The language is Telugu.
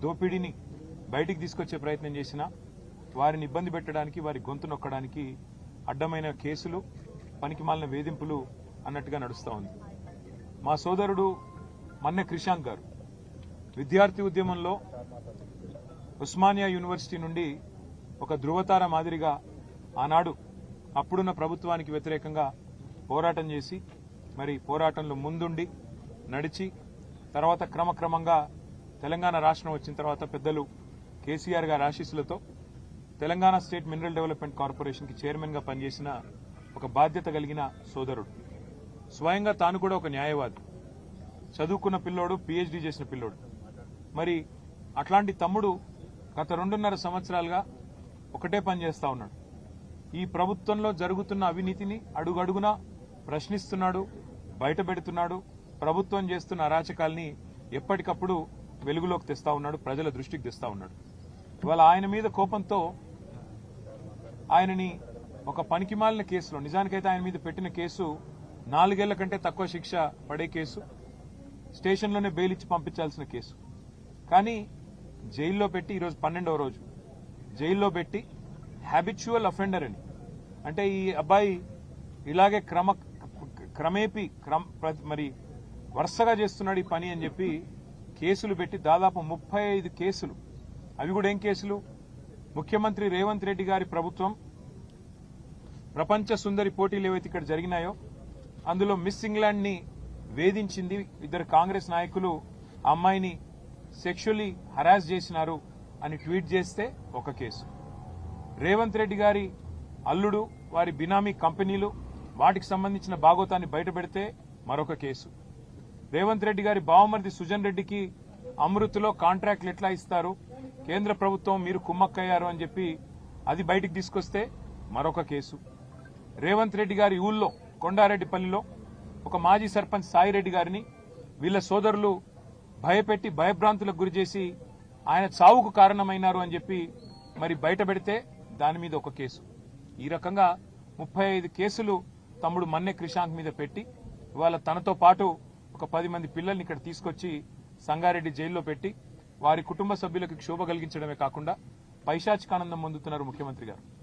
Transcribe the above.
దోపిడీని బయటికి తీసుకొచ్చే ప్రయత్నం చేసినా వారిని ఇబ్బంది పెట్టడానికి, వారి గొంతు నొక్కడానికి అడ్డమైన కేసులు, పనికిమాలిన వేధింపులు అన్నట్టుగా నడుస్తూ ఉంది. మా సోదరుడు మన్నె క్రిషాంక్ గారు విద్యార్థి ఉద్యమంలో ఉస్మానియా యూనివర్సిటీ నుండి ఒక ధృవతార మాదిరిగా ఆనాడు అప్పుడున్న ప్రభుత్వానికి వ్యతిరేకంగా పోరాటం చేసి, మరి పోరాటంలో ముందుండి నడిచి, తర్వాత క్రమక్రమంగా తెలంగాణ రాష్ట్రం వచ్చిన తర్వాత పెద్దలు కేసీఆర్ గారి ఆశీస్సులతో తెలంగాణ స్టేట్ మినరల్ డెవలప్మెంట్ కార్పొరేషన్కి చైర్మన్గా పనిచేసిన ఒక బాధ్యత కలిగిన సోదరుడు. స్వయంగా తాను కూడా ఒక న్యాయవాది, చదువుకున్న పిల్లోడు, పీహెచ్డీ చేసిన పిల్లోడు. మరి అట్లాంటి తమ్ముడు గత 2.5 సంవత్సరాలుగా ఒకటే పని చేస్తా ఉన్నాడు. ఈ ప్రభుత్వంలో జరుగుతున్న అవినీతిని అడుగడుగునా ప్రశ్నిస్తున్నాడు, బయటపెడుతున్నాడు. ప్రభుత్వం చేస్తున్న అరాచకాల్ని ఎప్పటికప్పుడు వెలుగులోకి తెస్తా ఉన్నాడు, ప్రజల దృష్టికి తెస్తా ఉన్నాడు. ఇవాళ ఆయన మీద కోపంతో ఆయనని ఒక పనికిమాలిన కేసులో, నిజానికైతే ఆయన మీద పెట్టిన కేసు 4 ఏళ్ల కంటే తక్కువ శిక్ష పడే కేసు, స్టేషన్లోనే బెయిల్ ఇచ్చి పంపించాల్సిన కేసు. కానీ జైల్లో పెట్టి, ఈరోజు 12వ రోజు జైల్లో పెట్టి హ్యాబిచువల్ అఫెండర్ అని, అంటే ఈ అబ్బాయి ఇలాగే క్రమేపీ మరి వరుసగా చేస్తున్నాడు ఈ పని అని చెప్పి కేసులు పెట్టి దాదాపు 35 కేసులు. అవి కూడా ఏం కేసులు? ముఖ్యమంత్రి రేవంత్ రెడ్డి గారి ప్రభుత్వం ప్రపంచ సుందరి పోటీలు ఏవైతే ఇక్కడ జరిగినాయో అందులో మిస్ ఇంగ్లాండ్ ని వేధించింది, 2 కాంగ్రెస్ నాయకులు ఆ అమ్మాయిని సెక్షువల్లీ హరాస్ చేసినారు అని ట్వీట్ చేస్తే ఒక కేసు. రేవంత్ రెడ్డి గారి అల్లుడు, వారి బినామీ కంపెనీలు, వాటికి సంబంధించిన భాగోతాన్ని బయటపెడితే మరొక కేసు. రేవంత్ రెడ్డి గారి బావమరిది సుజన్ రెడ్డికి అమృత్లో కాంట్రాక్ట్లు ఎట్లా ఇస్తారు, కేంద్ర ప్రభుత్వం మీరు కుమ్మక్కయ్యారు అని చెప్పి అది బయటికి తీసుకొస్తే మరొక కేసు. రేవంత్ రెడ్డి గారి ఊళ్ళో కొండారెడ్డిపల్లిలో ఒక మాజీ సర్పంచ్ సాయిరెడ్డి గారిని వీళ్ల సోదరులు భయపెట్టి భయభ్రాంతులకు గురిచేసి ఆయన చావుకు కారణమైనారు అని చెప్పి మరి బయట పెడితే దాని మీద ఒక కేసు. ఈ రకంగా 35 కేసులు తమ్ముడు మన్నె క్రిషాంక్ మీద పెట్టి ఇవాళ తనతో పాటు ఒక 10 మంది పిల్లల్ని ఇక్కడ తీసుకొచ్చి సంగారెడ్డి జైల్లో పెట్టి వారి కుటుంబ సభ్యులకు క్షోభ కలిగించడమే కాకుండా పైశాచికానందం పొందుతున్నారు ముఖ్యమంత్రి గారు.